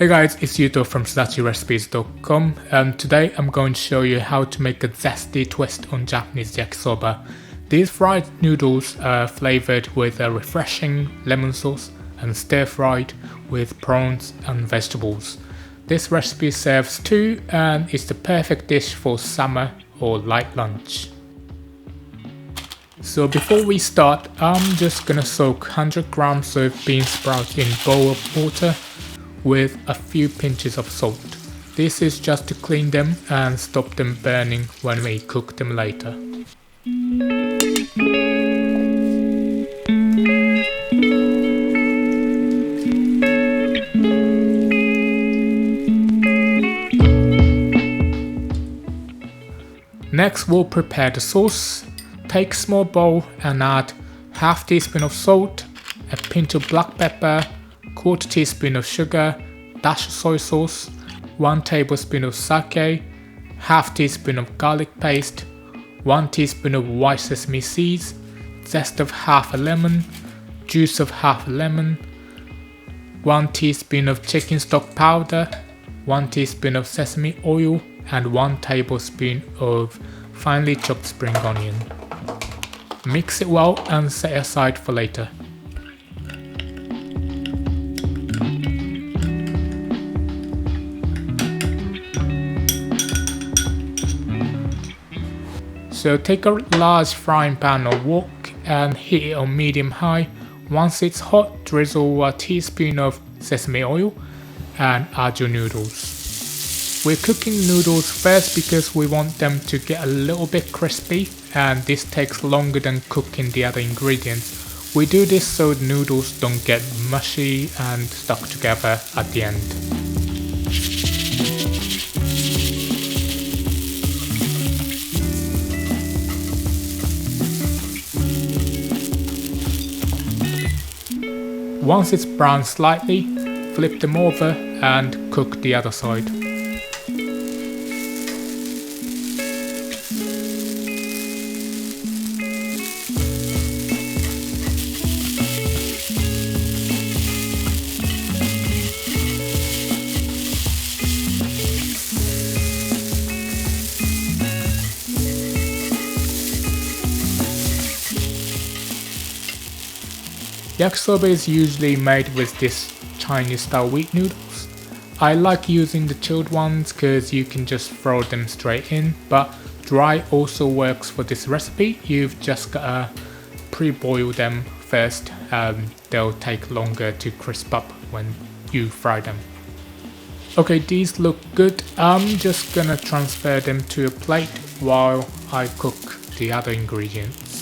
Hey guys, it's Yuto from SudachiRecipes.com and today I'm going to show you how to make a zesty twist on Japanese yakisoba. These fried noodles are flavoured with a refreshing lemon sauce and stir-fried with prawns and vegetables. This recipe serves two and is the perfect dish for summer or light lunch. So before we start, I'm just gonna soak 100 grams of Beansprouts in bowl of water with a few pinches of salt. This is just to clean them and stop them burning when we cook them later. Next we'll prepare the sauce. Take a small bowl and add half teaspoon of salt, a pinch of black pepper, quarter teaspoon of sugar, dash of soy sauce, 1 tablespoon of sake, half teaspoon of garlic paste, 1 teaspoon of white sesame seeds, zest of half a lemon, juice of half a lemon, 1 teaspoon of chicken stock powder, 1 teaspoon of sesame oil and 1 tablespoon of finely chopped spring onion. Mix it well and set aside for later. So take a large frying pan or wok and heat it on medium high. Once it's hot, drizzle a teaspoon of sesame oil and add your noodles. We're cooking noodles first because we want them to get a little bit crispy and this takes longer than cooking the other ingredients. We do this so the noodles don't get mushy and stuck together at the end. Once it's browned slightly, flip them over and cook the other side. Yakisoba is usually made with this Chinese style wheat noodles. I like using the chilled ones because you can just throw them straight in, but dry also works for this recipe. You've just gotta pre-boil them first, they'll take longer to crisp up when you fry them. Okay, these look good. I'm just gonna transfer them to a plate while I cook the other ingredients.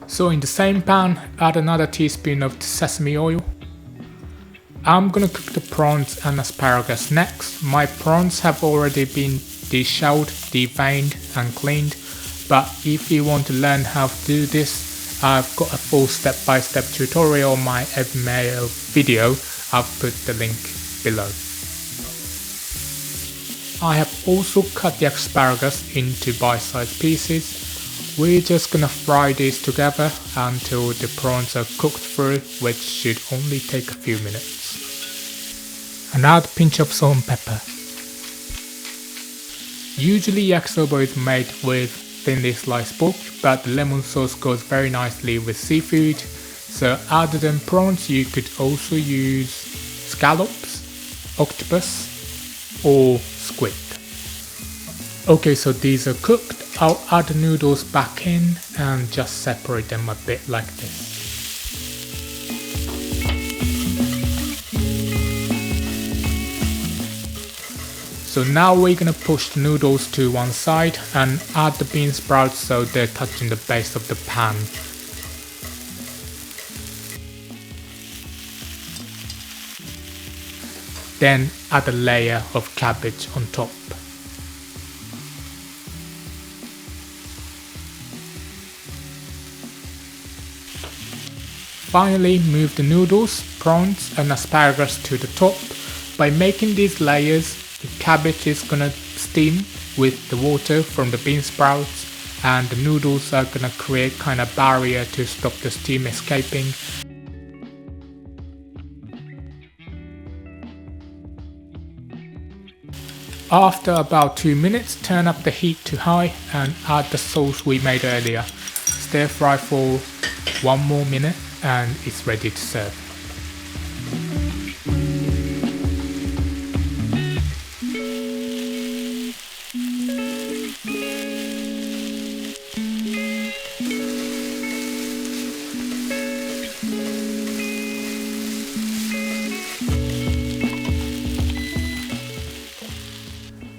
So in the same pan, add another teaspoon of sesame oil. I'm gonna cook the prawns and asparagus next. My prawns have already been deshelled, deveined and cleaned, but if you want to learn how to do this, I've got a full step-by-step tutorial on my email video. I've put the link below. I have also cut the asparagus into bite-sized pieces. We're just gonna fry these together until the prawns are cooked through, which should only take a few minutes. And add a pinch of salt and pepper. Usually yakisoba is made with thinly sliced pork, but the lemon sauce goes very nicely with seafood. So other than prawns, you could also use scallops, octopus or squid. Okay, so these are cooked. I'll add the noodles back in and just separate them a bit like this. So now we're gonna push the noodles to one side and add the bean sprouts so they're touching the base of the pan. Then add a layer of cabbage on top. Finally, move the noodles, prawns and asparagus to the top. By making these layers, the cabbage is gonna steam with the water from the bean sprouts and the noodles are gonna create kind of barrier to stop the steam escaping. After about 2 minutes, turn up the heat to high and add the sauce we made earlier. Stir fry for 1 more minute and it's ready to serve.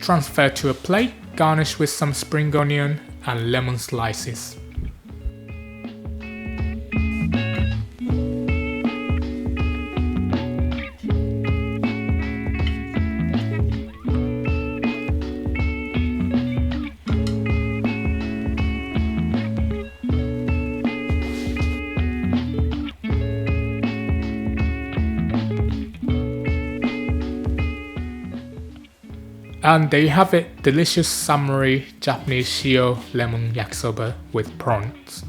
Transfer to a plate, garnish with some spring onion and lemon slices. And there you have it, delicious summery Japanese Shio lemon yakisoba with prawns.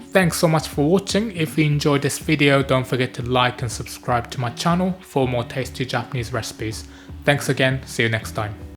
Thanks so much for watching. If you enjoyed this video, don't forget to like and subscribe to my channel for more tasty Japanese recipes. Thanks again, see you next time.